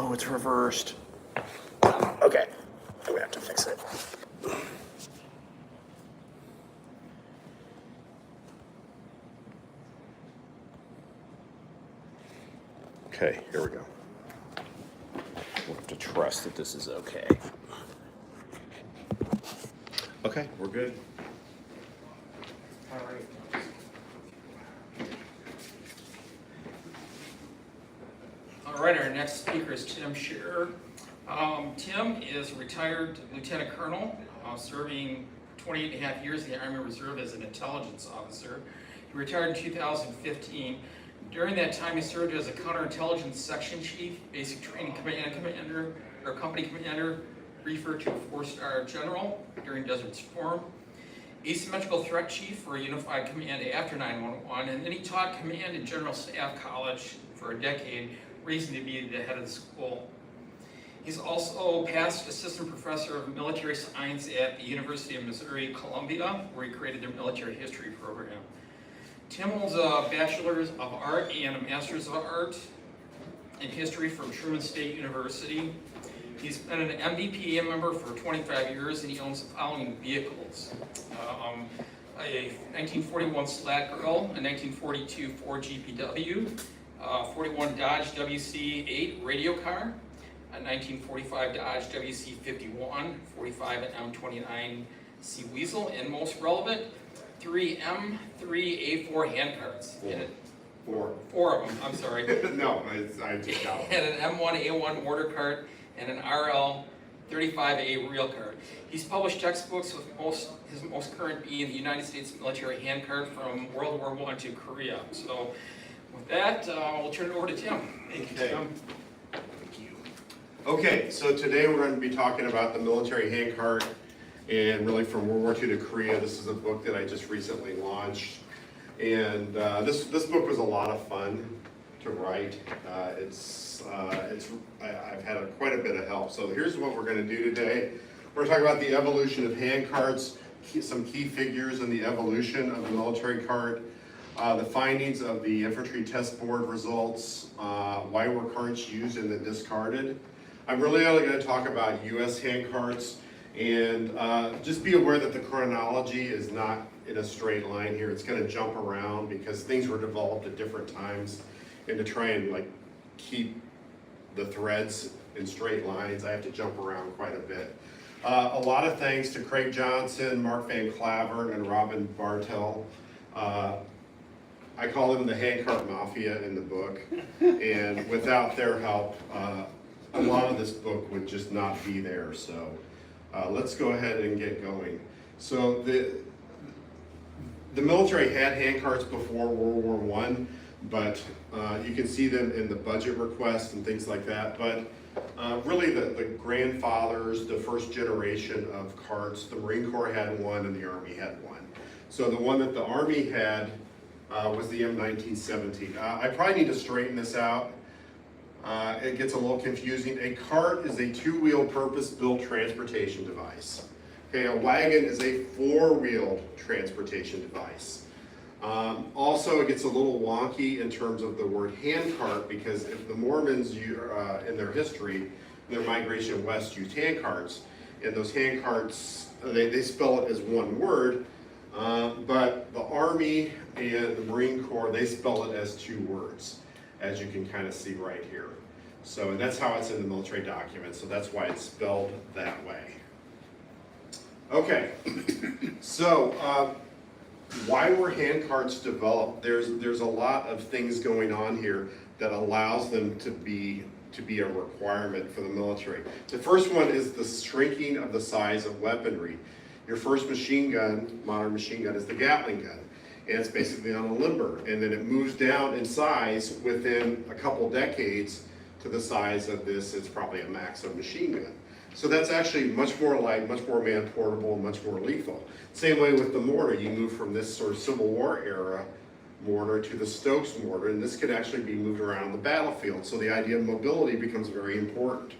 Oh, it's reversed. Okay, I'm gonna have to fix it. Okay, here we go. We'll have to trust that this is okay. Okay, we're good. All right. All right, our next speaker is Tim Scherrer. Tim is a retired lieutenant colonel, serving 28 and a half years in the Army Reserve as an intelligence officer. He retired in 2015. During that time, he served as a counterintelligence section chief, basic training command commander, or company commander, briefer to a four-star general during Desert Storm, asymmetrical threat chief for a unified command after 9/11, and then he taught command and general staff college for a decade, raising to be the head of the school. He's also past assistant professor of military science at the University of Missouri Columbia, where he created their military history program. Tim holds a Bachelor's of Art and a Master's of Art in History from Truman State University. He's been an MVPA member for 25 years, and he owns the following vehicles. A 1941 Slat Grill, a 1942 Ford GPW, 41 Dodge WC-8 radio car, a 1945 Dodge WC-51, 45 M29 Sea Weasel, and most relevant, 3 M3A4 handcarts. Four of them, I'm sorry. No, I just got And an M1A1 mortar cart and an RL35A rail cart. He's published textbooks with his most current being the United States Military Handcart from World War I to Korea. So with that, we'll turn it over to Tim. Thank you, Tim. Thank you. Okay, so today we're going to be talking about the military handcart, and really from World War II to Korea. This is a book that I just recently launched, and this book was a lot of fun to write. I've had quite a bit of help. So here's what we're going to do today. We're going to talk about the evolution of handcarts, some key figures in the evolution of the military cart, the findings of the infantry test board results, why were carts used and then discarded. I'm really only going to talk about U.S. handcarts, and just be aware that the chronology is not in a straight line here. It's going to jump around because things were developed at different times, and to try and keep the threads in straight lines, I have to jump around quite a bit. A lot of thanks to Craig Johnson, Mark Van Claveren, and Robin Bartel. I call them the handcart mafia in the book, and without their help, a lot of this book would just not be there. So let's go ahead and get going. So the military had handcarts before World War I, but you can see them in the budget requests and things like that. But really the grandfathers, the first generation of carts, the Marine Corps had one and the Army had one. So the one that the Army had was the M1917. I probably need to straighten this out. It gets a little confusing. A cart is a two-wheel purpose-built transportation device. Okay, a wagon is a four-wheeled transportation device. Also, it gets a little wonky in terms of the word handcart, because if the Mormons, in their history, their migration west, used handcarts, and those handcarts, they spell it as one word, but the Army and the Marine Corps, they spell it as two words, as you can kind of see right here. So, and that's how it's in the military document, so that's why it's spelled that way. Okay, so why were handcarts developed? There's a lot of things going on here that allows them to be a requirement for the military. The first one is the shrinking of the size of weaponry. Your first machine gun, modern machine gun, is the Gatling gun, and it's basically on a limber, and then it moves down in size within a couple decades to the size of this. It's probably a Maxim machine gun. So that's actually much more light, much more man-portable, and much more lethal. Same way with the mortar. You move from this sort of Civil War era mortar to the Stokes mortar, and this could actually be moved around the battlefield. So the idea of mobility becomes very important.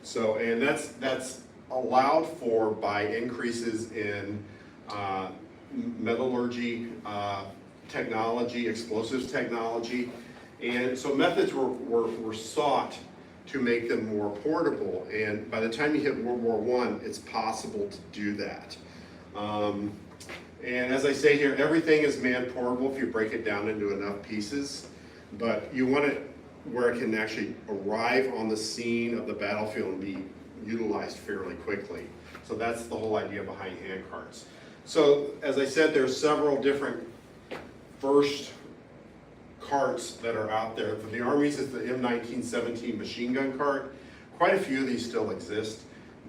So, and that's allowed for by increases in metallurgy technology, explosives technology, and so methods were sought to make them more portable. And by the time you hit World War I, it's possible to do that. And as I say here, everything is man-portable if you break it down into enough pieces, but you want it where it can actually arrive on the scene of the battlefield and be utilized fairly quickly. So that's the whole idea behind hand carts. So as I said, there's several different first carts that are out there. For the Armies, it's the M1917 machine gun cart. Quite a few of these still exist,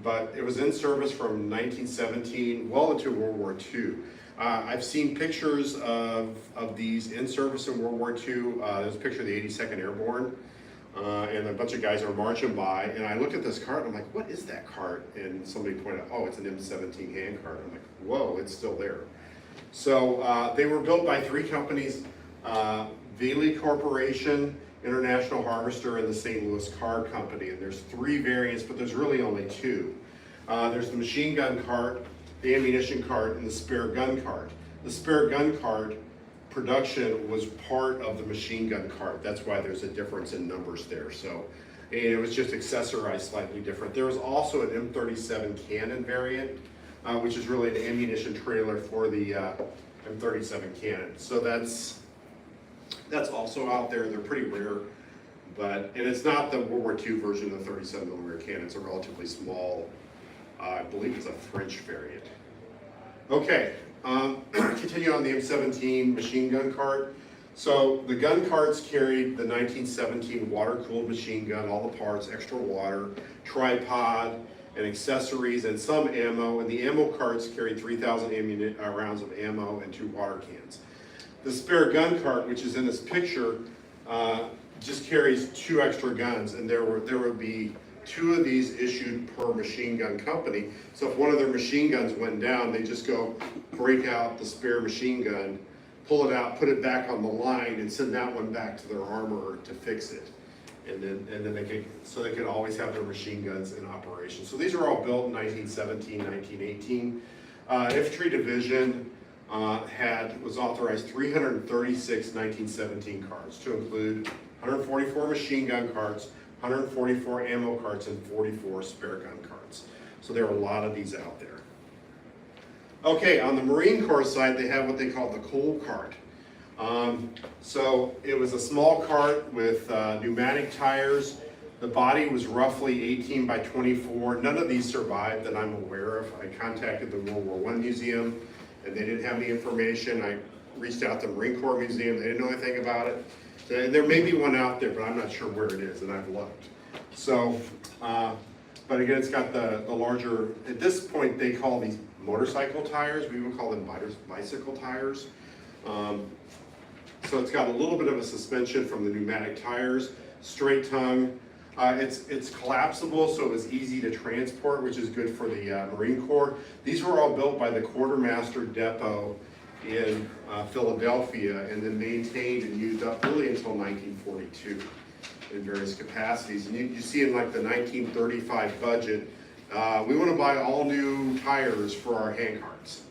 but it was in service from 1917 well into World War II. I've seen pictures of these in service in World War II. There's a picture of the 82nd Airborne, and a bunch of guys are marching by, and I looked at this cart, and I'm like, what is that cart? And somebody pointed out, oh, it's an M17 hand cart. I'm like, whoa, it's still there. So they were built by three companies, Veely Corporation, International Harvester, and the St. Louis Car Company. And there's three variants, but there's really only two. There's the machine gun cart, the ammunition cart, and the spare gun cart. The spare gun cart production was part of the machine gun cart. That's why there's a difference in numbers there. So, and it was just accessorized slightly different. There was also an M37 cannon variant, which is really an ammunition trailer for the M37 cannon. So that's also out there. They're pretty rare, and it's not the World War II version of the 37mm cannon. It's a relatively small, I believe it's a French variant. Okay, continue on the M17 machine gun cart. So the gun carts carried the 1917 water-cooled machine gun, all the parts, extra water, tripod, and accessories, and some ammo. And the ammo carts carried 3,000 rounds of ammo and 2 water cans. The spare gun cart, which is in this picture, just carries 2 extra guns, and there would be 2 of these issued per machine gun company. So if one of their machine guns went down, they just go break out the spare machine gun, pull it out, put it back on the line, and send that one back to their armorer to fix it. And then they could always have their machine guns in operation. So these were all built in 1917, 1918. Infantry Division was authorized 336 1917 carts, to include 144 machine gun carts, 144 ammo carts, and 44 spare gun carts. So there are a lot of these out there. Okay, on the Marine Corps side, they have what they call the coal cart. So it was a small cart with pneumatic tires. The body was roughly 18 by 24. None of these survived that I'm aware of. I contacted the World War I Museum, and they didn't have any information. I reached out to the Marine Corps Museum. They didn't know anything about it. So there may be one out there, but I'm not sure where it is, and I've looked. So, but again, it's got the larger, at this point, they call these motorcycle tires. We would call them bicycle tires. So it's got a little bit of a suspension from the pneumatic tires, straight tongue. It's collapsible, so it was easy to transport, which is good for the Marine Corps. These were all built by the Quartermaster Depot in Philadelphia, and then maintained and used up really until 1942 in various capacities. And you see in like the 1935 budget, we want to buy all new tires for our hand carts,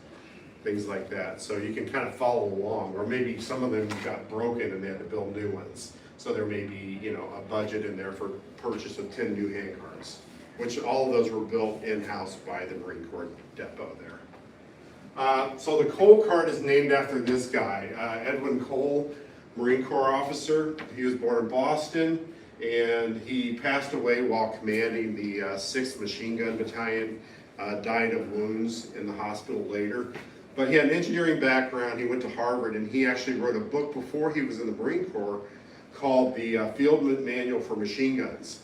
things like that. So you can kind of follow along, or maybe some of them got broken and they had to build new ones. So there may be, a budget in there for purchase of 10 new hand carts, which all of those were built in-house by the Marine Corps Depot there. So the coal cart is named after this guy, Edwin Cole, Marine Corps officer. He was born in Boston, and he passed away while commanding the 6th Machine Gun Battalion, died of wounds in the hospital later. But he had an engineering background. He went to Harvard, and he actually wrote a book before he was in the Marine Corps called the Field Manual for Machine Guns.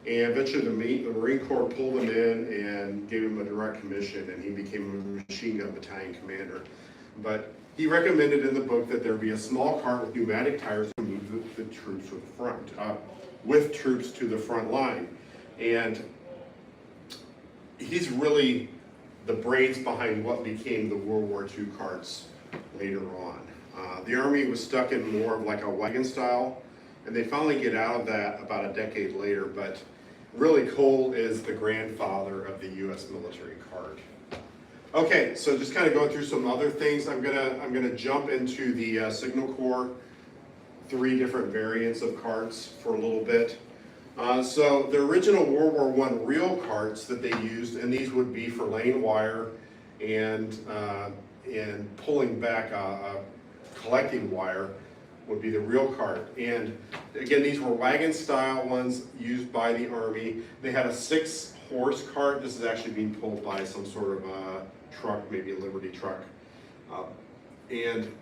And eventually the Marine Corps pulled him in and gave him a direct commission, and he became a machine gun battalion commander. But he recommended in the book that there be a small cart with pneumatic tires to move the troops to the front, with troops to the front line. And he's really the brains behind what became the World War II carts later on. The Army was stuck in more of like a wagon style, and they finally get out of that about a decade later, but really Cole is the grandfather of the U.S. military cart. Okay, so just kind of going through some other things. I'm gonna jump into the Signal Corps, 3 different variants of carts for a little bit. So the original World War I reel carts that they used, and these would be for laying wire and pulling back collecting wire, would be the reel cart. And again, these were wagon style ones used by the Army. They had a 6-horse cart. This is actually being pulled by some sort of truck, maybe a Liberty truck. And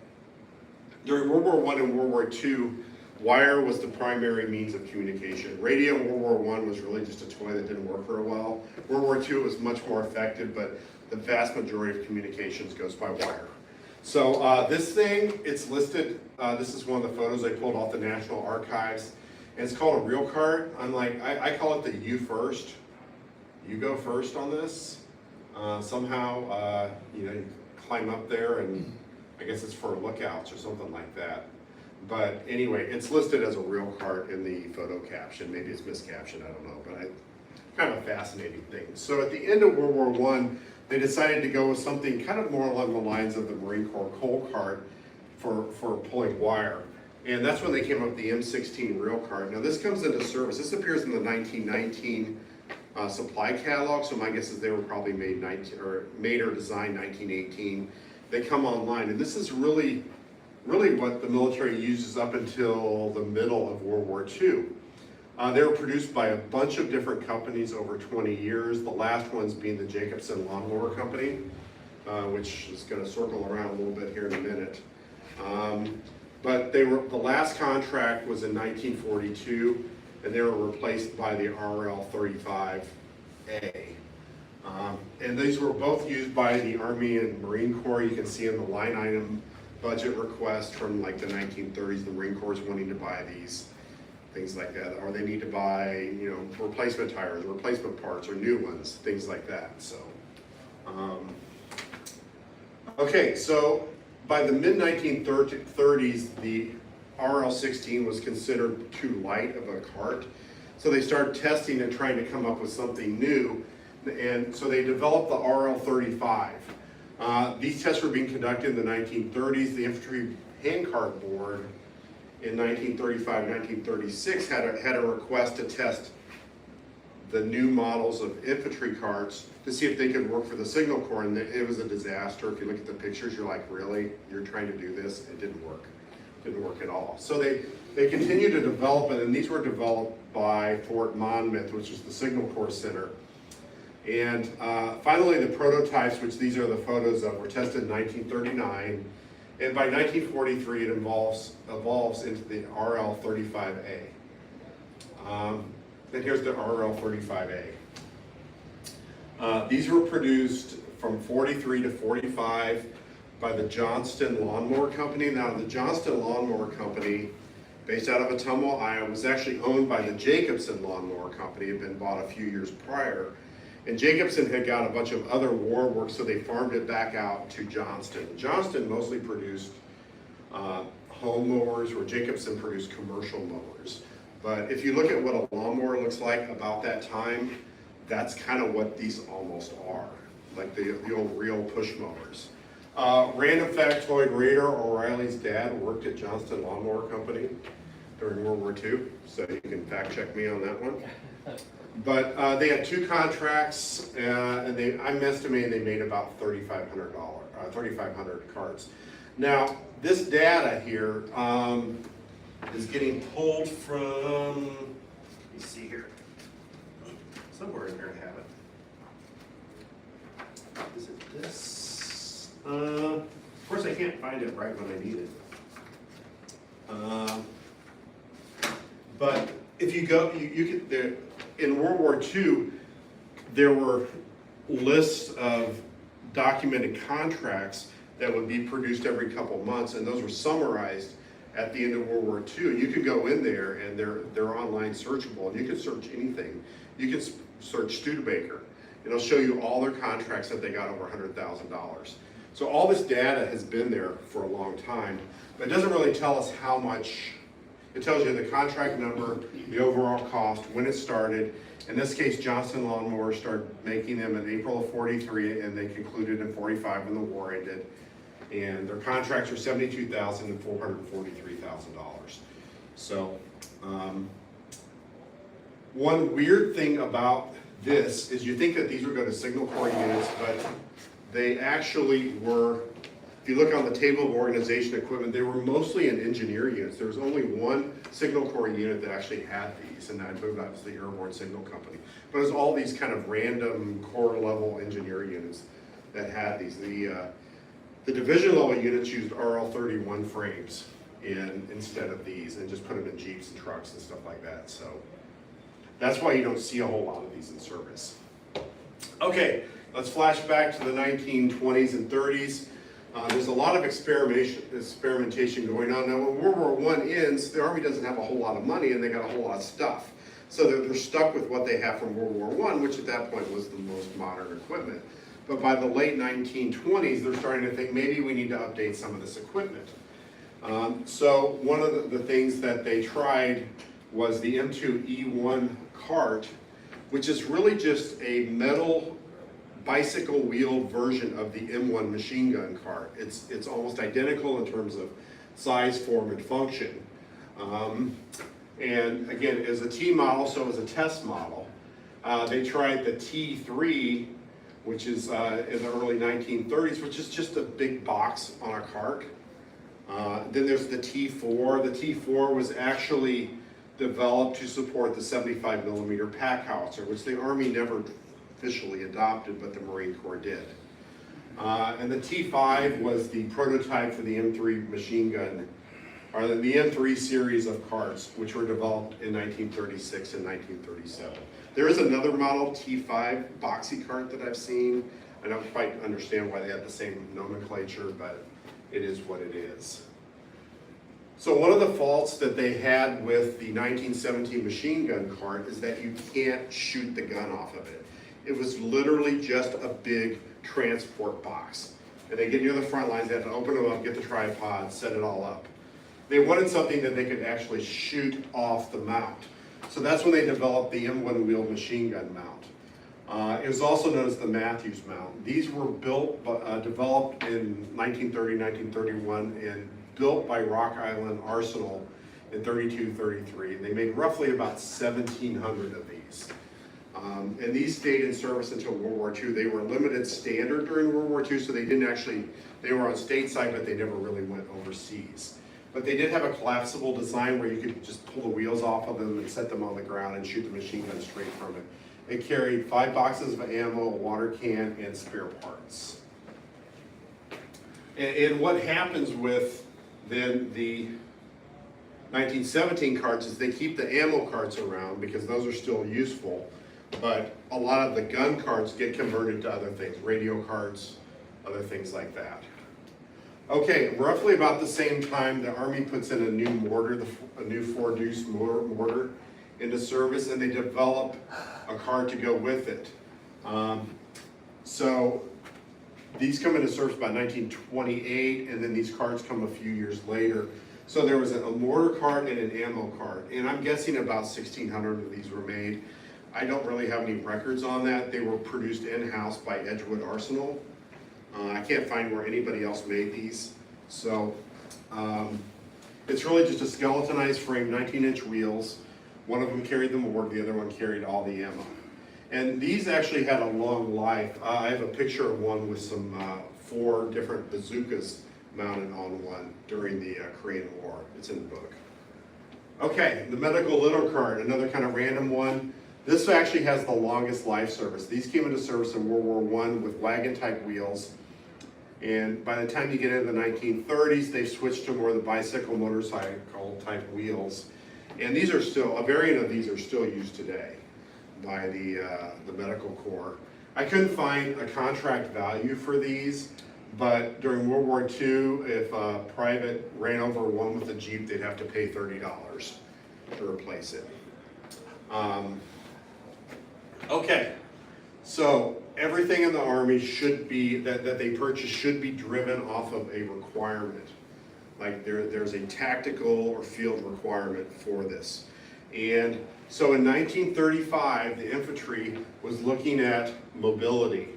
during World War I and World War II, wire was the primary means of communication. Radio in World War I was really just a toy that didn't work very well. World War II was much more effective, but the vast majority of communications goes by wire. So this thing, it's listed, this is one of the photos I pulled off the National Archives, and it's called a reel cart. I call it the you first. You go first on this. Somehow, you climb up there, and I guess it's for lookouts or something like that. But anyway, it's listed as a reel cart in the photo caption. Maybe it's miscaptioned, I don't know, but kind of a fascinating thing. So at the end of World War I, they decided to go with something kind of more along the lines of the Marine Corps coal cart for pulling wire. And that's when they came up with the M16 reel cart. Now this comes into service, this appears in the 1919 supply catalog, so my guess is they were probably made or designed 1918. They come online, and this is really what the military uses up until the middle of World War II. They were produced by a bunch of different companies over 20 years, the last ones being the Jacobson Lawnmower Company, which is going to circle around a little bit here in a minute. But the last contract was in 1942, and they were replaced by the RL-35A. And these were both used by the Army and Marine Corps. You can see in the line item budget request from like the 1930s, the Marine Corps is wanting to buy these, things like that. Or they need to buy, replacement tires, replacement parts, or new ones, things like that. So, okay, so by the mid-1930s, the RL-16 was considered too light of a cart. So they started testing and trying to come up with something new. And so they developed the RL-35. These tests were being conducted in the 1930s. The Infantry Handcart Board in 1935-1936 had a request to test the new models of infantry carts to see if they could work for the Signal Corps, and it was a disaster. If you look at the pictures, you're like, really? You're trying to do this? It didn't work. It didn't work at all. So they continued to develop it, and these were developed by Fort Monmouth, which is the Signal Corps Center. And finally, the prototypes, which these are the photos of, were tested in 1939. And by 1943, it evolves into the RL-35A. And here's the RL-35A. These were produced from 43 to 45 by the Johnston Lawnmower Company. Now, the Johnston Lawnmower Company, based out of Ottumwa, Iowa, was actually owned by the Jacobson Lawnmower Company. It had been bought a few years prior. And Jacobson had got a bunch of other war work, so they farmed it back out to Johnston. Johnston mostly produced home mowers, where Jacobson produced commercial mowers. But if you look at what a lawnmower looks like about that time, that's kind of what these almost are, like the old reel push mowers. Random factoid, Raider O'Reilly's dad worked at Johnston Lawnmower Company during World War II, so you can fact check me on that one. But they had 2 contracts, and I'm estimating they made about $3,500 carts. Now, this data here is getting pulled from, let me see here, somewhere in here I have it. Is it this? Of course, I can't find it right when I need it. But if you go, you could there. In World War II, there were lists of documented contracts that would be produced every couple months, and those were summarized at the end of World War II. You could go in there, and they're online searchable, and you can search anything. You can search Studebaker. It'll show you all their contracts that they got over $100,000. So all this data has been there for a long time, but it doesn't really tell us how much. It tells you the contract number, the overall cost, when it started. In this case, Johnston Lawnmower started making them in April of 43, and they concluded in 45 when the war ended. And their contracts were $72,000 and $443,000. So One weird thing about this is you think that these would go to signal corps units, but they actually were, if you look on the table of organization equipment, they were mostly in engineer units. There was only one signal corps unit that actually had these, and I believe that was the Airborne Signal Company. But it was all these kind of random corps level engineer units that had these. The division level units used RL31 frames instead of these, and just put them in Jeeps and trucks and stuff like that. So that's why you don't see a whole lot of these in service. Okay, let's flash back to the 1920s and 30s. There's a lot of experimentation going on. Now, when World War I ends, the Army doesn't have a whole lot of money, and they got a whole lot of stuff. So they're stuck with what they have from World War I, which at that point was the most modern equipment. But by the late 1920s, they're starting to think maybe we need to update some of this equipment. So one of the things that they tried was the M2E1 cart, which is really just a metal bicycle wheel version of the M1 machine gun cart. It's almost identical in terms of size, form, and function. And again, as a T model, so as a test model, they tried the T3, which is in the early 1930s, which is just a big box on a cart. Then there's the T4. The T4 was actually developed to support the 75 millimeter pack howitzer, which the Army never officially adopted, but the Marine Corps did. And the T5 was the prototype for the M3 machine gun, or the M3 series of carts, which were developed in 1936 and 1937. There is another model, T5 boxy cart, that I've seen. I don't quite understand why they have the same nomenclature, but it is what it is. So one of the faults that they had with the 1917 machine gun cart is that you can't shoot the gun off of it. It was literally just a big transport box. And they get near the front lines, they have to open them up, get the tripod, set it all up. They wanted something that they could actually shoot off the mount. So that's when they developed the M1 wheel machine gun mount. It was also known as the Matthews mount. These were developed in 1930, 1931, and built by Rock Island Arsenal in 32, 33. They made roughly about 1,700 of these. And these stayed in service until World War II. They were limited standard during World War II, so they didn't actually, they were on stateside, but they never really went overseas. But they did have a collapsible design where you could just pull the wheels off of them and set them on the ground and shoot the machine gun straight from it. It carried 5 boxes of ammo, a water can, and spare parts. And what happens with then the 1917 carts is they keep the ammo carts around because those are still useful, but a lot of the gun carts get converted to other things, radio carts, other things like that. Okay, roughly about the same time, the Army puts in a new mortar, a new 4-deuce mortar into service, and they develop a cart to go with it. So these come into service by 1928, and then these carts come a few years later. So there was a mortar cart and an ammo cart, and I'm guessing about 1,600 of these were made. I don't really have any records on that. They were produced in-house by Edgewood Arsenal. I can't find where anybody else made these. So it's really just a skeletonized frame, 19-inch wheels. One of them carried the mortar, the other one carried all the ammo. And these actually had a long life. I have a picture of one with some 4 different bazookas mounted on one during the Korean War. It's in the book. Okay, the medical little cart, another kind of random one. This actually has the longest life service. These came into service in World War I with wagon-type wheels. And by the time you get into the 1930s, they've switched to more of the bicycle motorcycle-type wheels. And these are still, a variant of these are still used today by the medical corps. I couldn't find a contract value for these, but during World War II, if a private ran over one with a Jeep, they'd have to pay $30 to replace it. Okay, so everything in the Army should be, that they purchase should be driven off of a requirement. Like there's a tactical or field requirement for this. And so in 1935, the infantry was looking at mobility.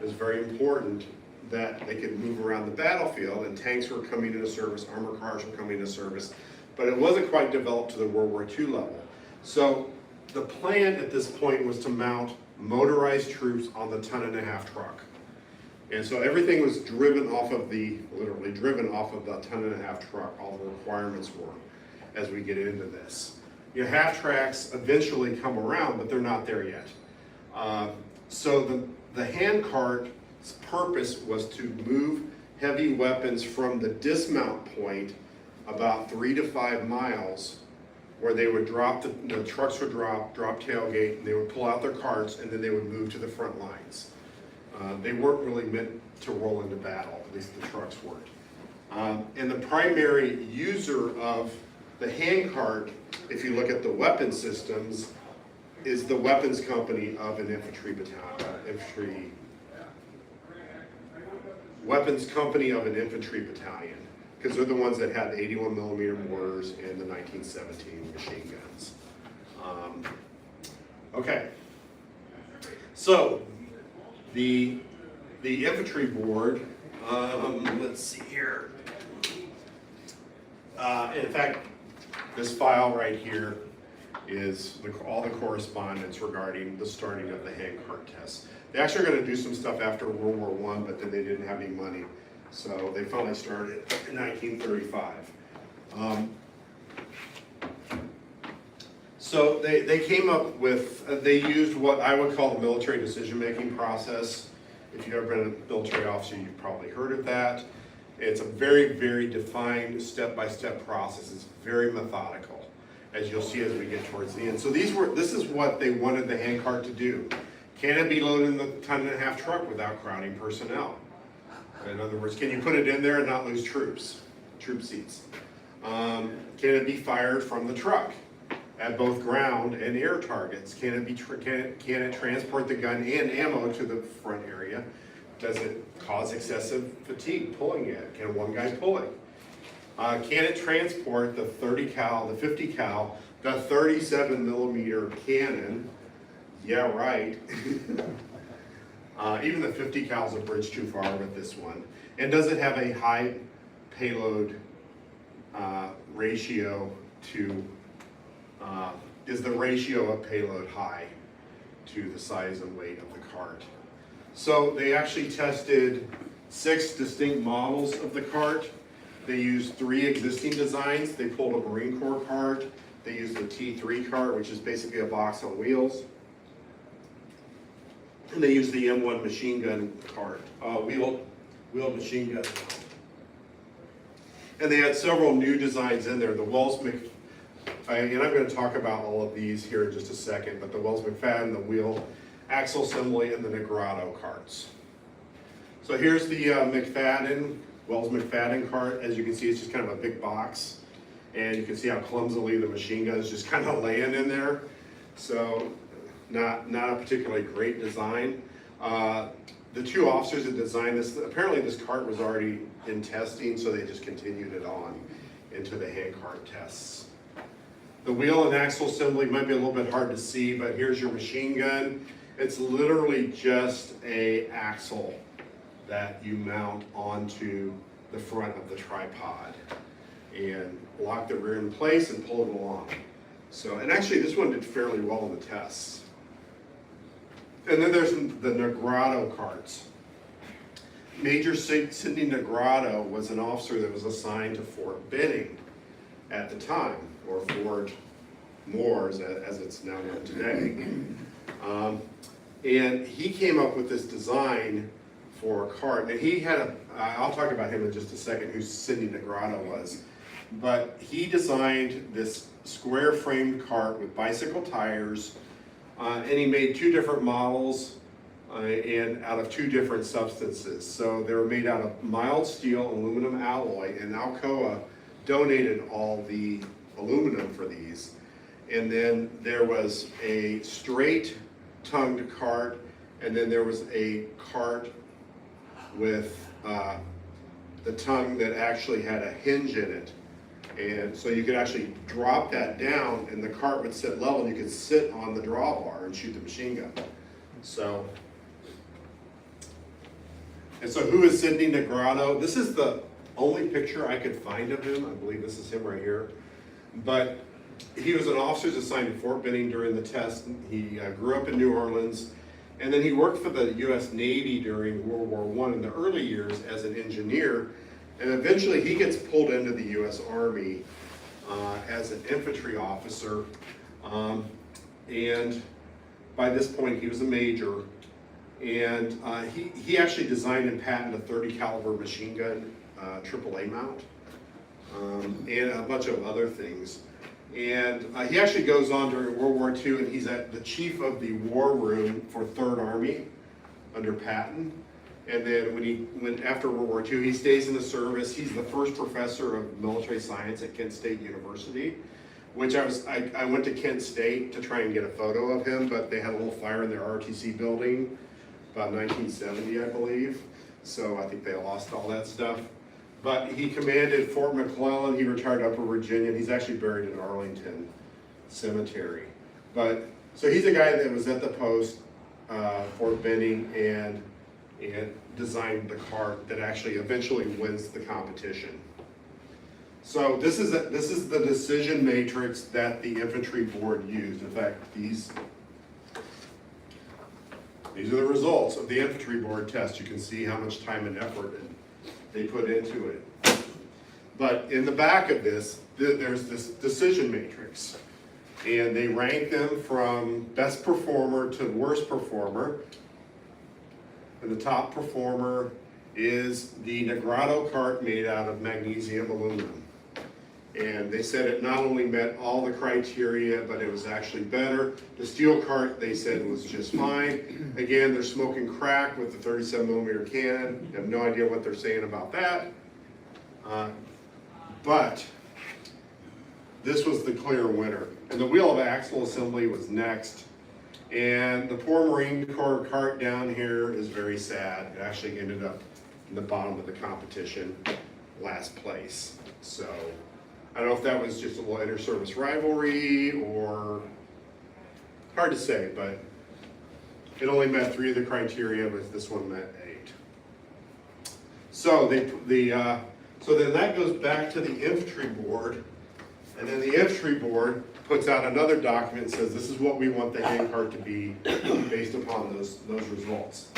It was very important that they could move around the battlefield, and tanks were coming into service, armored cars were coming into service, but it wasn't quite developed to the World War II level. So the plan at this point was to mount motorized troops on the 1.5-ton truck. And so everything was driven off of literally driven off of the 1.5-ton truck, all the requirements were, as we get into this. You know, half tracks eventually come around, but they're not there yet. So the hand cart's purpose was to move heavy weapons from the dismount point about 3 to 5 miles, where they would drop, the trucks would drop tailgate, and they would pull out their carts, and then they would move to the front lines. They weren't really meant to roll into battle, at least the trucks weren't. And the primary user of the hand cart, if you look at the weapon systems, is the weapons company of an weapons company of an infantry battalion, because they're the ones that had 81 millimeter mortars and the 1917 machine guns. Okay, so the infantry board, let's see here. In fact, this file right here is all the correspondence regarding the starting of the hand cart tests. They actually are going to do some stuff after World War I, but then they didn't have any money, so they finally started in 1935. So they came up with, they used what I would call the military decision-making process. If you've ever been a military officer, you've probably heard of that. It's a very, very defined step-by-step process. It's very methodical, as you'll see as we get towards the end. So this is what they wanted the hand cart to do. Can it be loaded in the 1.5-ton truck without crowding personnel? In other words, can you put it in there and not lose troop seats? Can it be fired from the truck at both ground and air targets? Can it transport the gun and ammo to the front area? Does it cause excessive fatigue pulling it? Can one guy pull it? Can it transport the 30 cal, the 50 cal, the 37 millimeter cannon? Yeah, right. Even the 50 cal is a bridge too far with this one. And does it have a high payload ratio to, is the ratio of payload high to the size and weight of the cart? So they actually tested 6 distinct models of the cart. They used 3 existing designs. They pulled a Marine Corps cart. They used the T3 cart, which is basically a box on wheels. And they used the M1 machine gun cart, wheeled machine gun. And they had several new designs in there. The and I'm going to talk about all of these here in just a second, but the Wells-McFadden, the wheel axle assembly, and the Negrado carts. So here's the Wells-McFadden cart. As you can see, it's just kind of a big box. And you can see how clumsily the machine gun is just kind of laying in there. So not a particularly great design. The 2 officers that designed this, apparently this cart was already in testing, so they just continued it on into the hand cart tests. The wheel and axle assembly might be a little bit hard to see, but here's your machine gun. It's literally just an axle that you mount onto the front of the tripod and lock the rear in place and pull it along. So, and actually this one did fairly well in the tests. And then there's the Negrado carts. Major Sidney Negrado was an officer that was assigned to Fort Benning at the time, or Fort Moores as it's now known today. And he came up with this design for a cart. And he had I'll talk about him in just a second, who Sidney Negrado was. But he designed this square framed cart with bicycle tires, and he made 2 different models and out of 2 different substances. So they were made out of mild steel aluminum alloy, and Alcoa donated all the aluminum for these. And then there was a straight tongued cart, and then there was a cart with the tongue that actually had a hinge in it. And so you could actually drop that down and the cart would sit level, and you could sit on the drawbar and shoot the machine gun. So, and so who is Sidney Negrado? This is the only picture I could find of him. I believe this is him right here. But he was an officer assigned to Fort Benning during the test. He grew up in New Orleans, and then he worked for the U.S. Navy during World War I in the early years as an engineer, and eventually he gets pulled into the U.S. Army as an infantry officer, and by this point he was a major, and he actually designed and patented a 30 caliber machine gun, AAA mount, and a bunch of other things. And he actually goes on during World War II, and he's the chief of the war room for 3rd Army under Patton. And then after World War II, he stays in the service. He's the first professor of military science at Kent State University, which I went to Kent State to try and get a photo of him, but they had a little fire in their RTC building about 1970, I believe. So I think they lost all that stuff. But he commanded Fort McClellan. He retired to Upper Virginia, and he's actually buried in Arlington Cemetery. But so he's a guy that was at the post, Fort Benning, and designed the cart that actually eventually wins the competition. So this is the decision matrix that the infantry board used. In fact, these are the results of the infantry board test. You can see how much time and effort they put into it. But in the back of this, there's this decision matrix, and they rank them from best performer to worst performer. And the top performer is the Negrado cart made out of magnesium aluminum. And they said it not only met all the criteria, but it was actually better. The steel cart, they said, was just fine. Again, they're smoking crack with the 37 millimeter cannon. You have no idea what they're saying about that. But this was the clear winner. And the wheel of axle assembly was next. And the poor Marine Corps cart down here is very sad. It actually ended up in the bottom of the competition, last place. So I don't know if that was just a little inter-service rivalry or hard to say, but it only met 3 of the criteria, but this one met 8. So so then that goes back to the infantry board, and then the infantry board puts out another document and says this is what we want the handcart to be based upon those results.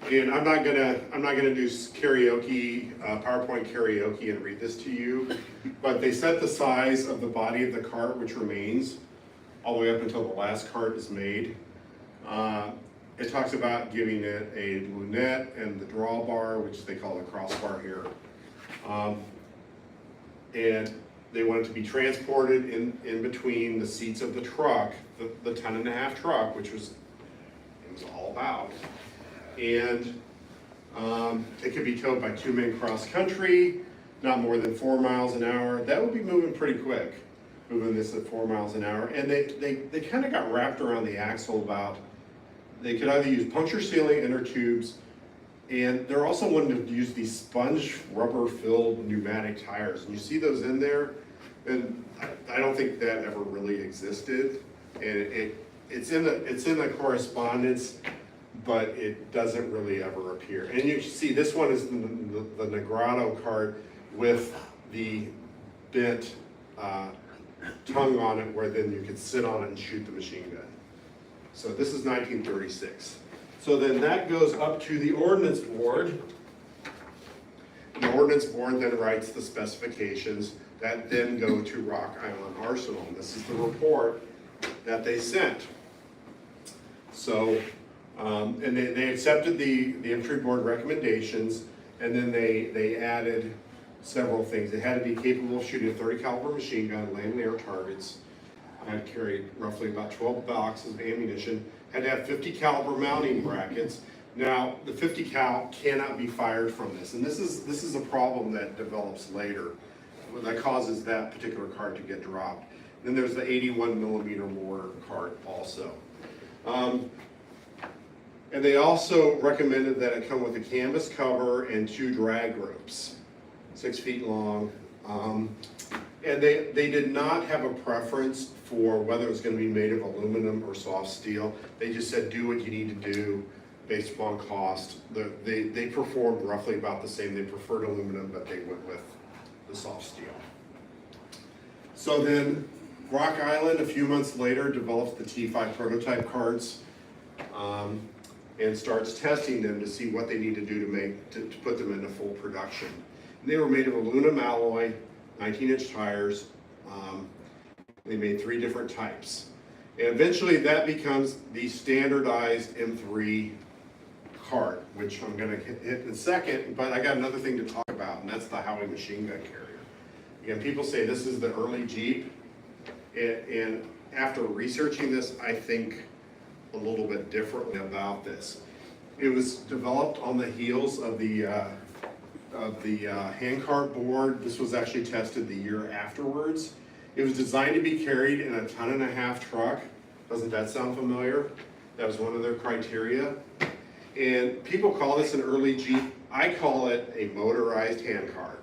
And I'm not gonna do karaoke, PowerPoint karaoke and read this to you, but they set the size of the body of the cart, which remains all the way up until the last cart is made. It talks about giving it a lunette and the drawbar, which they call the crossbar here. And they want it to be transported in between the seats of the truck, the 10.5 truck, which was all about. And it could be towed by 2 men cross country, not more than 4 miles an hour. That would be moving pretty quick, moving this at 4 miles an hour. And they kind of got wrapped around the axle about, they could either use puncture sealing inner tubes, and they're also wanting to use these sponge rubber filled pneumatic tires. And you see those in there, and I don't think that ever really existed. And it's in the correspondence, but it doesn't really ever appear. And you see this one is the Negrado cart with the bent tongue on it, where then you could sit on it and shoot the machine gun. So this is 1936. So then that goes up to the Ordnance Board. The Ordnance Board then writes the specifications that then go to Rock Island Arsenal. And this is the report that they sent. So, and they accepted the infantry board recommendations, and then they added several things. It had to be capable of shooting a 30 caliber machine gun, land and air targets. I had carried roughly about 12 boxes of ammunition. Had to have 50 caliber mounting brackets. Now, the 50 cal cannot be fired from this, and this is a problem that develops later that causes that particular cart to get dropped. Then there's the 81 millimeter mortar cart also. And they also recommended that it come with a canvas cover and 2 drag ropes, 6 feet long. And they did not have a preference for whether it was going to be made of aluminum or soft steel. They just said do what you need to do based upon cost. They performed roughly about the same. They preferred aluminum, but they went with the soft steel. So then Rock Island, a few months later, develops the T5 prototype cards and starts testing them to see what they need to do to put them into full production. And they were made of aluminum alloy, 19-inch tires. They made 3 different types. And eventually that becomes the standardized M3 cart, which I'm gonna hit in a second, but I got another thing to talk about, and that's the Howie machine gun carrier. Again, people say this is the early Jeep, and after researching this, I think a little bit differently about this. It was developed on the heels of the handcart board. This was actually tested the year afterwards. It was designed to be carried in a 1.5-ton truck. Doesn't that sound familiar? That was one of their criteria. And people call this an early Jeep. I call it a motorized handcart.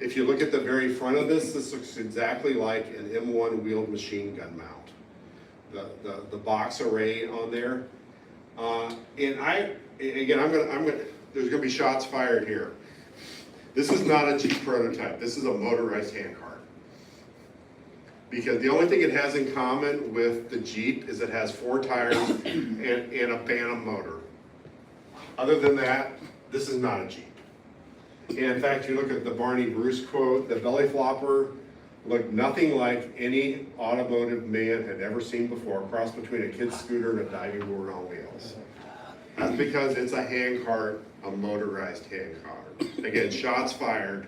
If you look at the very front of this, this looks exactly like an M1 wheeled machine gun mount. The box array on there. And there's gonna be shots fired here. This is not a Jeep prototype. This is a motorized handcart. Because the only thing it has in common with the Jeep is it has 4 tires and a Bantam motor. Other than that, this is not a Jeep. And in fact, you look at the Barney Bruce quote, the belly flopper looked nothing like any automotive man had ever seen before, a cross between a kid's scooter and a diving board on wheels. That's because it's a handcart, a motorized handcart. Again, shots fired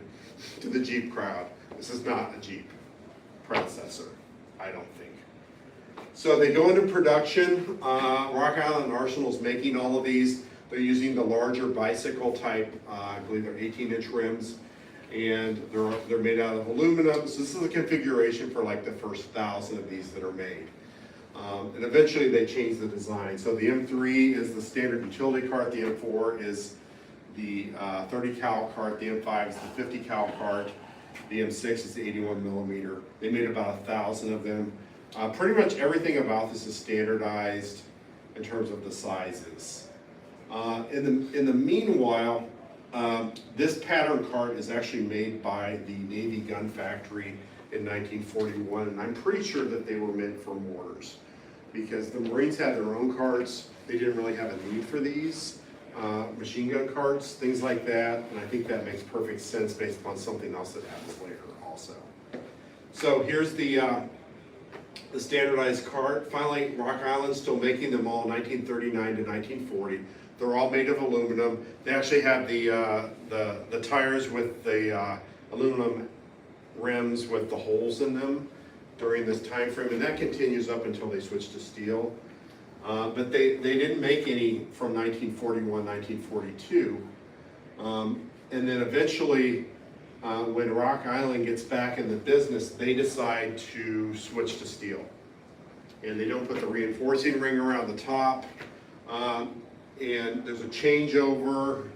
to the Jeep crowd. This is not a Jeep predecessor, I don't think. So they go into production. Rock Island Arsenal's making all of these. They're using the larger bicycle type, I believe they're 18-inch rims, and they're made out of aluminum. So this is the configuration for like the first 1,000 of these that are made. And eventually they change the design. So the M3 is the standard utility cart, the M4 is the 30 cal cart, the M5 is the 50 cal cart, the M6 is the 81 millimeter. They made about 1,000 of them. Pretty much everything about this is standardized in terms of the sizes. In the meanwhile, this pattern cart is actually made by the Navy Gun Factory in 1941, and I'm pretty sure that they were meant for mortars because the Marines had their own carts. They didn't really have a need for these machine gun carts, things like that, and I think that makes perfect sense based upon something else that happens later also. So here's the standardized cart. Finally, Rock Island's still making them all 1939 to 1940. They're all made of aluminum. They actually have the tires with the aluminum rims with the holes in them during this time frame, and that continues up until they switch to steel. But they didn't make any from 1941, 1942. And then eventually, when Rock Island gets back in the business, they decide to switch to steel. And they don't put the reinforcing ring around the top. And there's a changeover,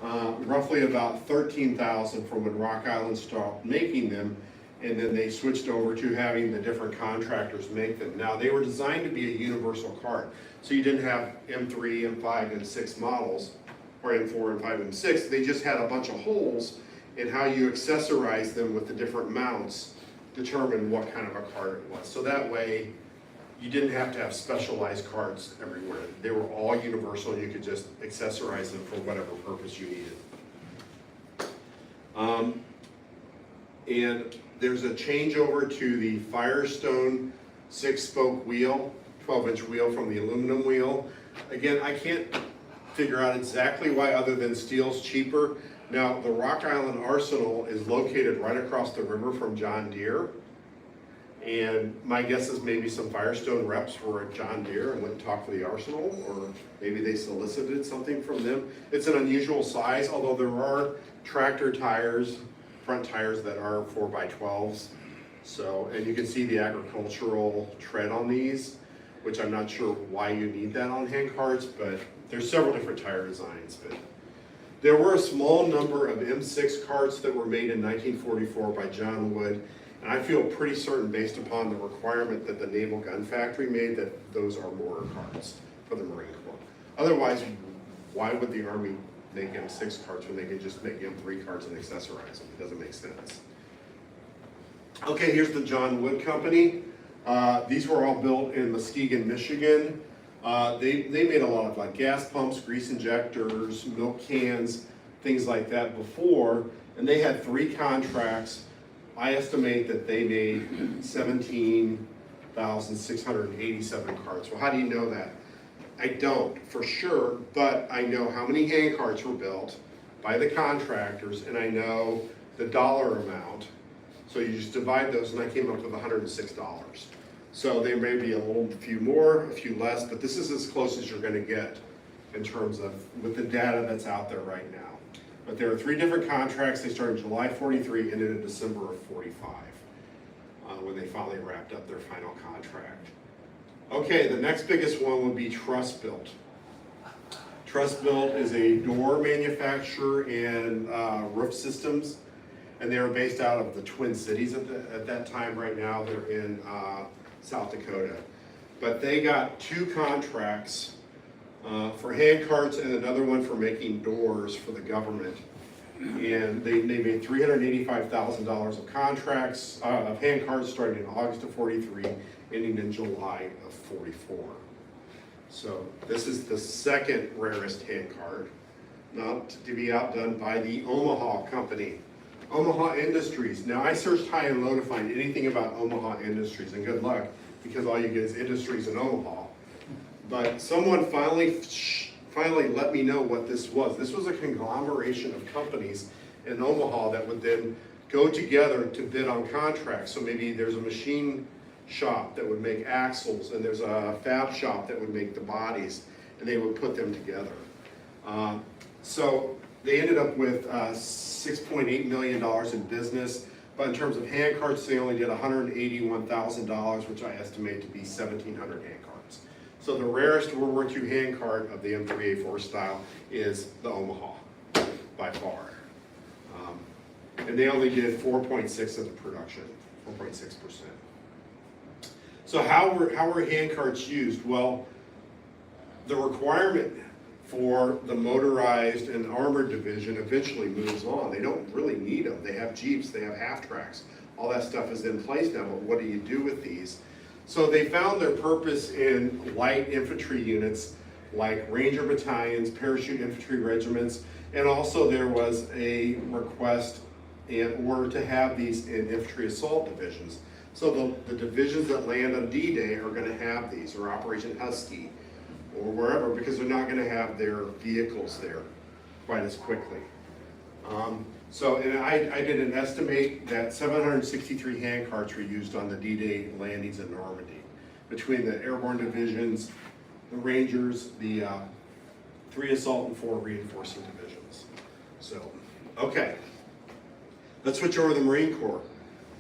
roughly about 13,000 from when Rock Island stopped making them, and then they switched over to having the different contractors make them. Now, they were designed to be a universal cart, so you didn't have M3, M5, M6 models, or M4, M5, M6. They just had a bunch of holes, and how you accessorize them with the different mounts determined what kind of a cart it was. So that way, you didn't have to have specialized carts everywhere. They were all universal, and you could just accessorize them for whatever purpose you needed. And there's a changeover to the Firestone 6-spoke wheel, 12-inch wheel from the aluminum wheel. Again, I can't figure out exactly why, other than steel's cheaper. Now, the Rock Island Arsenal is located right across the river from John Deere. And my guess is maybe some Firestone reps were at John Deere and went and talked to the Arsenal, or maybe they solicited something from them. It's an unusual size, although there are tractor tires, front tires that are 4x12s. So, and you can see the agricultural tread on these, which I'm not sure why you need that on hand carts, but there's several different tire designs. But there were a small number of M6 carts that were made in 1944 by John Wood. And I feel pretty certain, based upon the requirement that the Naval Gun Factory made, that those are mortar carts for the Marine Corps. Otherwise, why would the Army make M6 carts when they can just make M3 carts and accessorize them? It doesn't make sense. Okay, here's the John Wood Company. These were all built in Muskegon, Michigan. They made a lot of like gas pumps, grease injectors, milk cans, things like that before, and they had 3 contracts. I estimate that they made 17,687 carts. Well, how do you know that? I don't for sure, but I know how many hand carts were built by the contractors, and I know the dollar amount. So you just divide those, and I came up with $106. So there may be a few more, a few less, but this is as close as you're going to get in terms of with the data that's out there right now. But there are 3 different contracts. They started July 43 and ended in December of 45 when they finally wrapped up their final contract. Okay, the next biggest one would be Truss Built. Truss Built is a door manufacturer and roof systems, and they were based out of the Twin Cities at that time. Right now they're in South Dakota. But they got 2 contracts for hand carts and another one for making doors for the government. And they made $385,000 of contracts, of hand carts starting in August of 43, ending in July of 44. So this is the second rarest hand cart, not to be outdone by the Omaha Company. Omaha Industries. Now I searched high and low to find anything about Omaha Industries, and good luck, because all you get is Industries in Omaha. But someone finally let me know what this was. This was a conglomeration of companies in Omaha that would then go together to bid on contracts. So maybe there's a machine shop that would make axles, and there's a fab shop that would make the bodies, and they would put them together. So they ended up with $6.8 million in business, but in terms of hand carts, they only did $181,000, which I estimate to be 1,700 hand carts. So the rarest World War II hand cart of the M3A4 style is the Omaha, by far. And they only did 4.6 of the production, 4.6%. So how were hand carts used? Well, the requirement for the motorized and armored division eventually moves on. They don't really need them. They have Jeeps, they have half-tracks. All that stuff is in place now, but what do you do with these? So they found their purpose in light infantry units like Ranger battalions, parachute infantry regiments, and also there was a request in order to have these in infantry assault divisions. So the divisions that land on D-Day are going to have these, or Operation Husky, or wherever, because they're not going to have their vehicles there quite as quickly. And I did an estimate that 763 hand carts were used on the D-Day landings in Normandy, between the airborne divisions, the Rangers, the 3 assault and 4 reinforcing divisions. So, okay, let's switch over to the Marine Corps.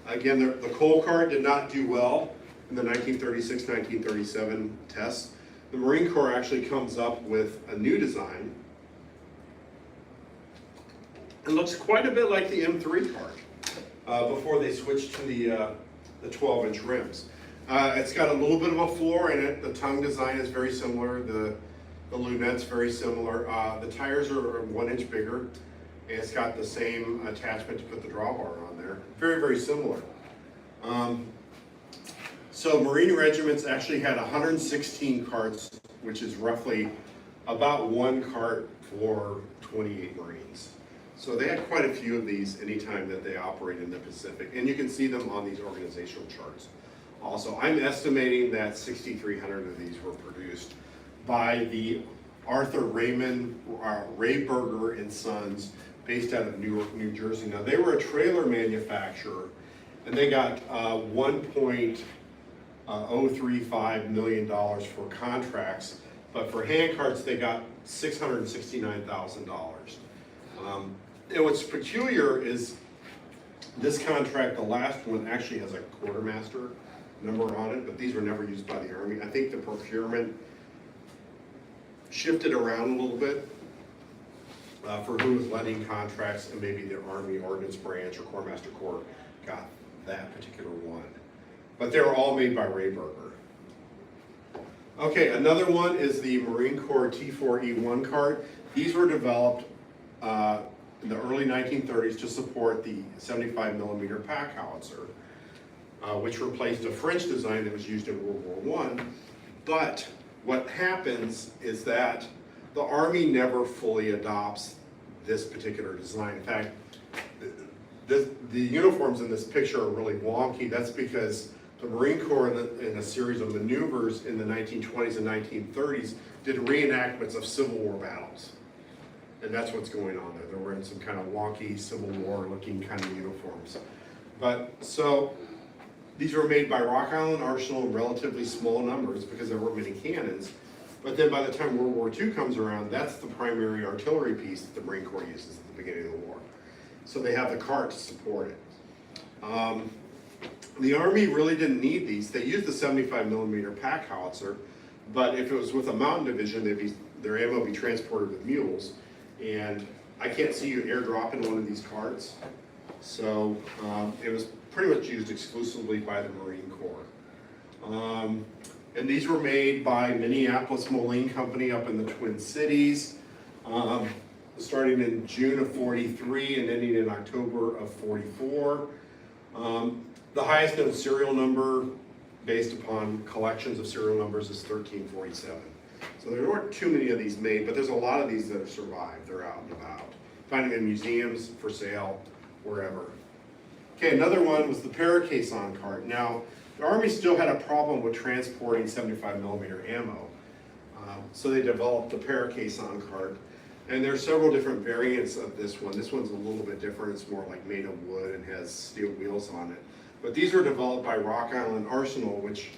Again, the coal cart did not do well in the 1936-1937 tests. The Marine Corps actually comes up with a new design. It looks quite a bit like the M3 cart before they switched to the 12-inch rims. It's got a little bit of a floor in it. The tongue design is very similar. The lunette's very similar. The tires are 1 inch bigger, and it's got the same attachment to put the drawbar on there. Very, very similar. So Marine regiments actually had 116 carts, which is roughly about 1 cart for 28 Marines. So they had quite a few of these anytime that they operate in the Pacific, and you can see them on these organizational charts. Also, I'm estimating that 6,300 of these were produced by the Arthur Raymond, Rayburger and Sons, based out of Newark, New Jersey. Now, they were a trailer manufacturer, and they got $1.035 million for contracts, but for hand carts, they got $669,000. And what's peculiar is this contract, the last one, actually has a quartermaster number on it, but these were never used by the Army. I think the procurement shifted around a little bit for who was letting contracts, and maybe the Army Ordnance Branch or Corpsmaster Corps got that particular one. But they were all made by Rayburger. Okay, another one is the Marine Corps T4E1 cart. These were developed in the early 1930s to support the 75 millimeter pack howitzer. which replaced a French design that was used in World War I. But what happens is that the Army never fully adopts this particular design. In fact, the uniforms in this picture are really wonky. That's because the Marine Corps in a series of maneuvers in the 1920s and 1930s did reenactments of Civil War battles. And that's what's going on there. They're wearing some kind of wonky Civil War looking kind of uniforms. But so these were made by Rock Island Arsenal in relatively small numbers because there weren't many cannons. But then by the time World War II comes around, that's the primary artillery piece that the Marine Corps uses at the beginning of the war. So they have the cart to support it. The Army really didn't need these. They used the 75mm pack howitzer, but if it was with a mountain division, their ammo would be transported with mules. And I can't see you airdropping one of these carts. So it was pretty much used exclusively by the Marine Corps. And these were made by Minneapolis Moline Company up in the Twin Cities, starting in June of 43 and ending in October of 44. The highest known serial number based upon collections of serial numbers is 1347. So there weren't too many of these made, but there's a lot of these that have survived. They're out and about. Find them in museums, for sale, wherever. Okay, another one was the Para-Caisson cart. Now, the Army still had a problem with transporting 75mm ammo, so they developed the Para-Caisson cart. And there are several different variants of this one. This one's a little bit different. It's more like made of wood and has steel wheels on it. But these were developed by Rock Island Arsenal, which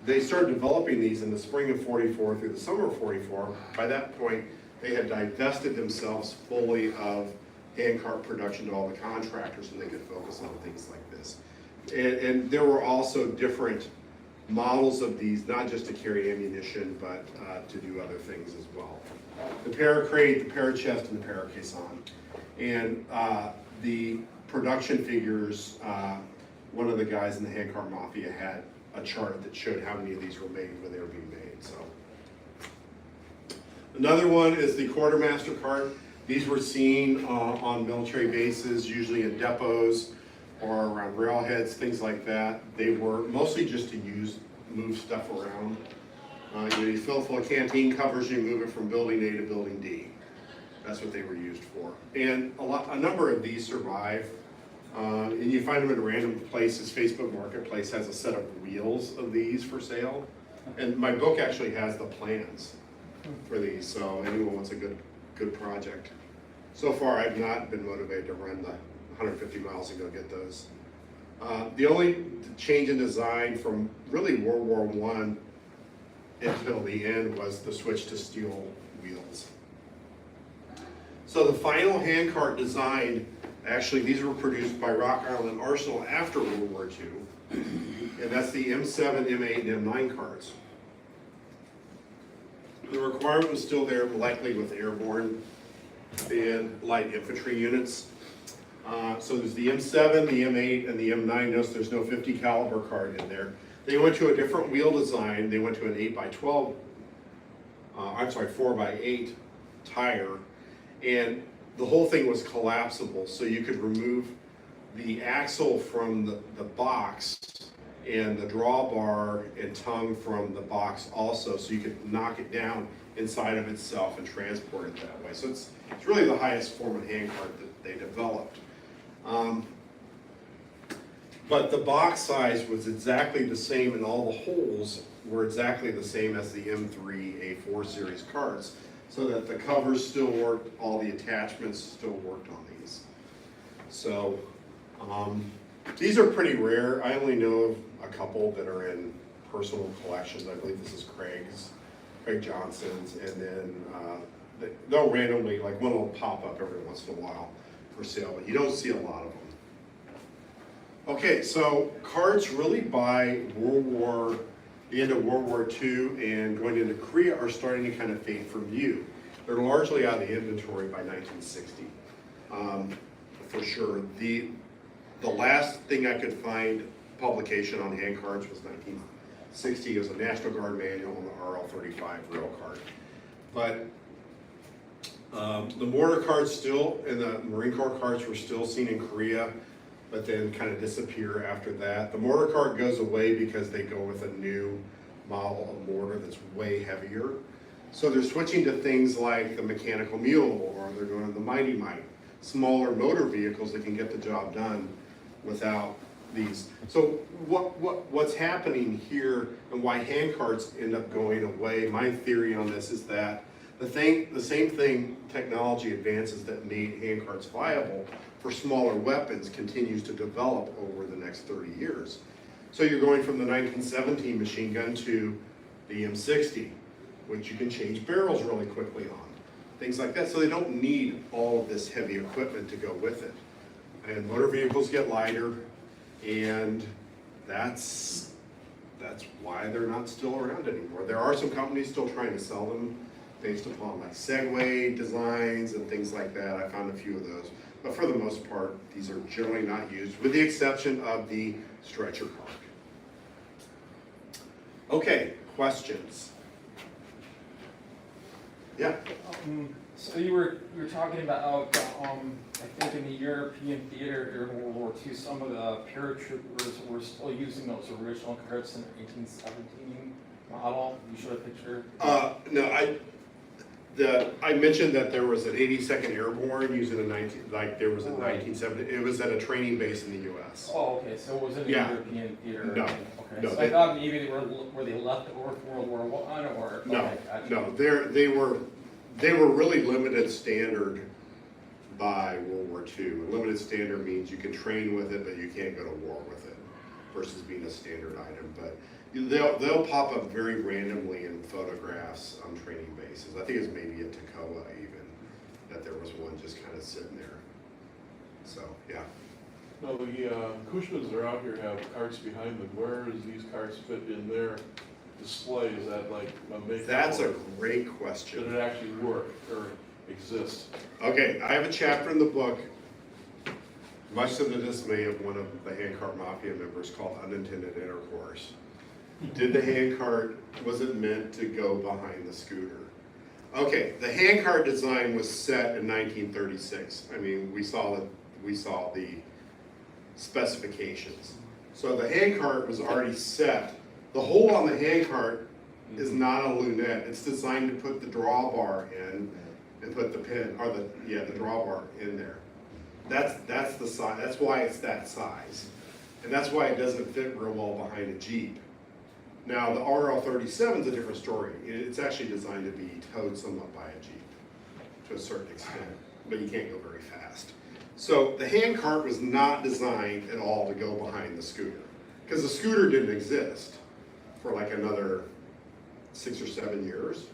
they started developing these in the spring of 44 through the summer of 44. By that point, they had divested themselves fully of handcart production to all the contractors, and they could focus on things like this. And there were also different models of these, not just to carry ammunition, but to do other things as well. The Para-Crate, the Para-Chest, and the Para-Caisson. And the production figures, one of the guys in the handcart mafia had a chart that showed how many of these were made when they were being made. So another one is the quartermaster cart. These were seen on military bases, usually in depots or around railheads, things like that. They were mostly just to move stuff around. You fill it full of canteen covers, you move it from building A to building D. That's what they were used for. And a number of these survive. And you find them in random places. Facebook Marketplace has a set of wheels of these for sale. And my book actually has the plans for these, so anyone wants a good project. So far, I've not been motivated to run the 150 miles and go get those. The only change in design from really World War I until the end was the switch to steel wheels. So the final handcart design, actually these were produced by Rock Island Arsenal after World War II, and that's the M7, M8, and M9 carts. The requirement was still there, likely with airborne and light infantry units. So there's the M7, the M8, and the M9. Notice there's no 50 caliber cart in there. They went to a different wheel design. They went to an 8x12, 4x8 tire, and the whole thing was collapsible, so you could remove the axle from the box and the drawbar and tongue from the box also, so you could knock it down inside of itself and transport it that way. So it's really the highest form of handcart that they developed. But the box size was exactly the same, and all the holes were exactly the same as the M3 A4 series carts, so that the covers still worked, all the attachments still worked on these. So these are pretty rare. I only know of a couple that are in personal collections. I believe this is Craig Johnson's, and then they'll randomly, like one will pop up every once in a while for sale, but you don't see a lot of them. Okay, so carts really by the end of World War II and going into Korea are starting to kind of fade from view. They're largely out of the inventory by 1960, for sure. The last thing I could find publication on hand carts was 1960. It was a National Guard manual on the RL-35 rail cart. But the mortar carts still, and the Marine Corps carts were still seen in Korea. but then kind of disappear after that. The mortar cart goes away because they go with a new model of mortar that's way heavier. So they're switching to things like the mechanical mule, or they're going to the Mighty Mite, smaller motor vehicles that can get the job done without these. So what's happening here and why hand carts end up going away, my theory on this is that the same thing, technology advances that made hand carts viable for smaller weapons continues to develop over the next 30 years. So you're going from the 1917 machine gun to the M60, which you can change barrels really quickly on, things like that. So they don't need all of this heavy equipment to go with it. And motor vehicles get lighter, and that's why they're not still around anymore. There are some companies still trying to sell them based upon like Segway designs and things like that. I found a few of those. But for the most part, these are generally not used, with the exception of the stretcher cart. Okay, questions? Yeah. So you were talking about I think in the European theater during World War II, some of the paratroopers were still using those original carts in the 1817 model. You showed a picture. No, I mentioned that there was an 82nd Airborne using a 1970. It was at a training base in the U.S. Oh, okay. So it wasn't a Yeah. European theater. No. Okay. No, So they- I thought maybe they were they left over from World War I or No, okay, gotcha. no, they were really limited standard by World War II. Limited standard means you can train with it, but you can't go to war with it, versus being a standard item. But they'll pop up very randomly in photographs on training bases. I think it was maybe at Toccoa even, that there was one just kind of sitting there. So, yeah. No, the Cushmans are out here have carts behind them. Where does these carts fit in their display? Is that like a make? That's a great Did question. it actually work or exist? Okay, I have a chapter in the book, much to the dismay of one of the handcart mafia members, called Unintended Intercourse. Did the handcart, was it meant to go behind the scooter? Okay, the handcart design was set in 1936. I mean, we saw the specifications. So the handcart was already set. The hole on the handcart is not a lunette. It's designed to put the drawbar in and put the pin, or the drawbar in there. That's the size. That's why it's that size, and that's why it doesn't fit real well behind a Jeep. Now the RL-37 is a different story. It's actually designed to be towed somewhat by a Jeep to a certain extent, but you can't go very fast. So the handcart was not designed at all to go behind the scooter, because the scooter didn't exist for like another 6 or 7 years.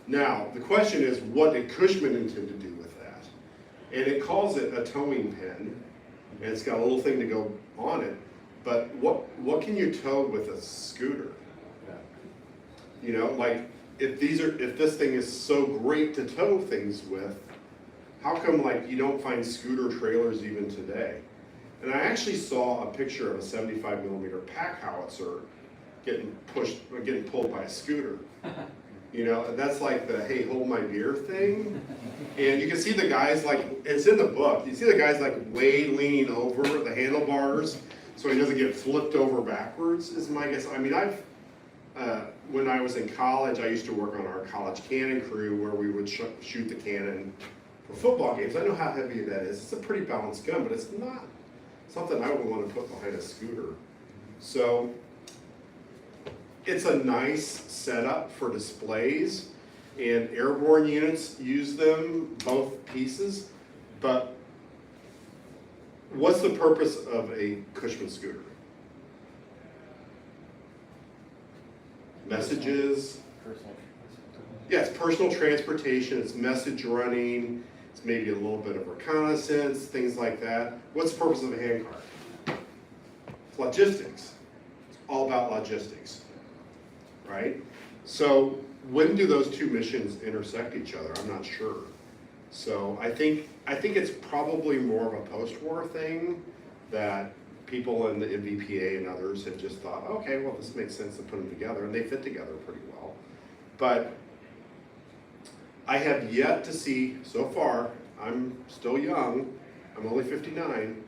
Now, the question is, what did Cushman intend to do with that? And it calls it a towing pin, and it's got a little thing to go on it, but what can you tow with a scooter? You know, like, if this thing is so great to tow things with, how come like you don't find scooter trailers even today? And I actually saw a picture of a 75mm pack howitzer getting pulled by a scooter. You know, and that's like the, hey, hold my beer thing. And you can see the guys like, it's in the book, you see the guys like way leaning over the handlebars so he doesn't get flipped over backwards, is my guess. I mean, when I was in college, I used to work on our college cannon crew where we would shoot the cannon for football games. I know how heavy that is. It's a pretty balanced gun, but it's not something I would want to put behind a scooter. So it's a nice setup for displays, and airborne units use them, both pieces, but what's the purpose of a Cushman scooter? Messages. Yeah, it's personal transportation, it's message running, it's maybe a little bit of reconnaissance, things like that. What's the purpose of a handcart? It's logistics. It's all about logistics, right? So when do those two missions intersect each other? I'm not sure. So I think it's probably more of a post-war thing that people in the MVPA and others have just thought, okay, well, this makes sense to put them together, and they fit together pretty well. But I have yet to see, so far, I'm still young, I'm only 59,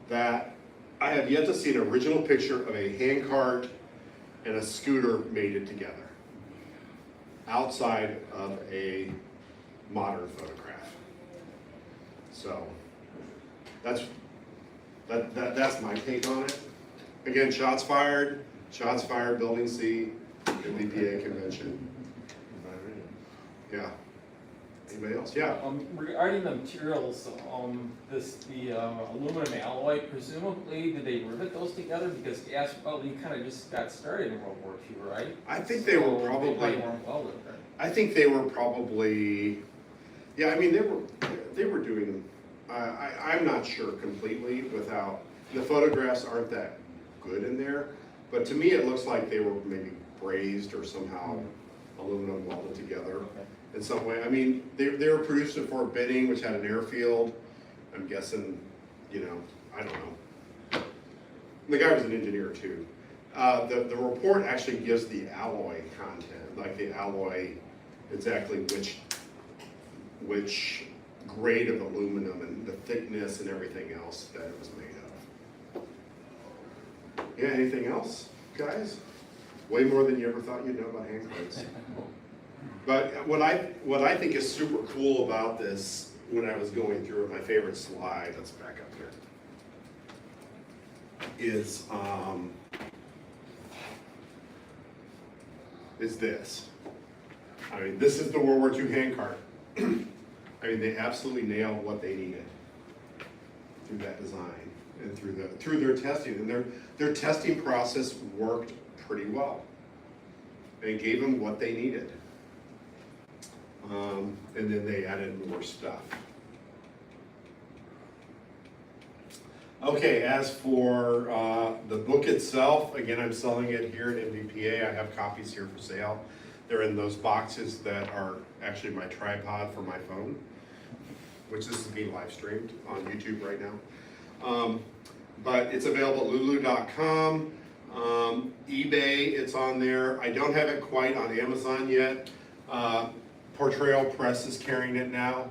that I have yet to see an original picture of a handcart and a scooter mated together outside of a modern photograph. So that's my take on it. Again, shots fired, Building C, MVPA Convention. Yeah. Anybody else? Yeah. Regarding the materials, the aluminum alloy, presumably, did they rivet those together? Because gas welding kind of just got started in World War II, right? I think they were So probably. They probably weren't welded, right? I think they were probably. Yeah, I mean they were doing. I'm not sure completely without the photographs aren't that good in there, but to me it looks like they were maybe brazed or somehow aluminum welded together. Okay. In some way. I mean, they were produced at Fort Benning, which had an airfield. I'm guessing, you know, I don't know. The guy was an engineer too. The report actually gives the alloy content, like the alloy, exactly which grade of aluminum and the thickness and everything else that it was made of. Yeah, anything else, guys? Way more than you ever thought you'd know about hand carts. But what I think is super cool about this, when I was going through it, my favorite slide, let's back up here, is this. I mean, this is the World War II handcart. I mean, they absolutely nailed what they needed through that design and through their testing, and their testing process worked pretty well. And it gave them what they needed. And then they added more stuff. Okay, as for the book itself, again, I'm selling it here at MVPA. I have copies here for sale. They're in those boxes that are actually my tripod for my phone, which this is being live streamed on YouTube right now. But it's available at lulu.com. eBay, it's on there. I don't have it quite on Amazon yet. Portrayal Press is carrying it now.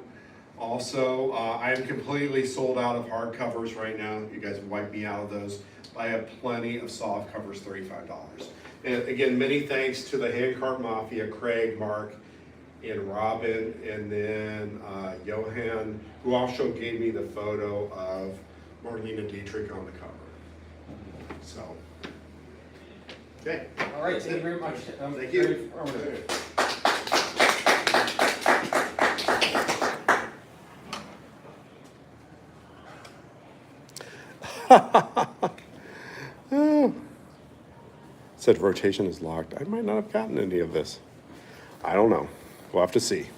Also, I am completely sold out of hardcovers right now. You guys wipe me out of those. I have plenty of soft covers, $35. And again, many thanks to the Handcart Mafia, Craig, Mark, and Robin, and then Johan, who also gave me the photo of Marlena Dietrich on the cover. So, okay. All right, thank you very much. Thank you. Very informative. Said rotation is locked. I might not have gotten any of this. I don't know. We'll have to see.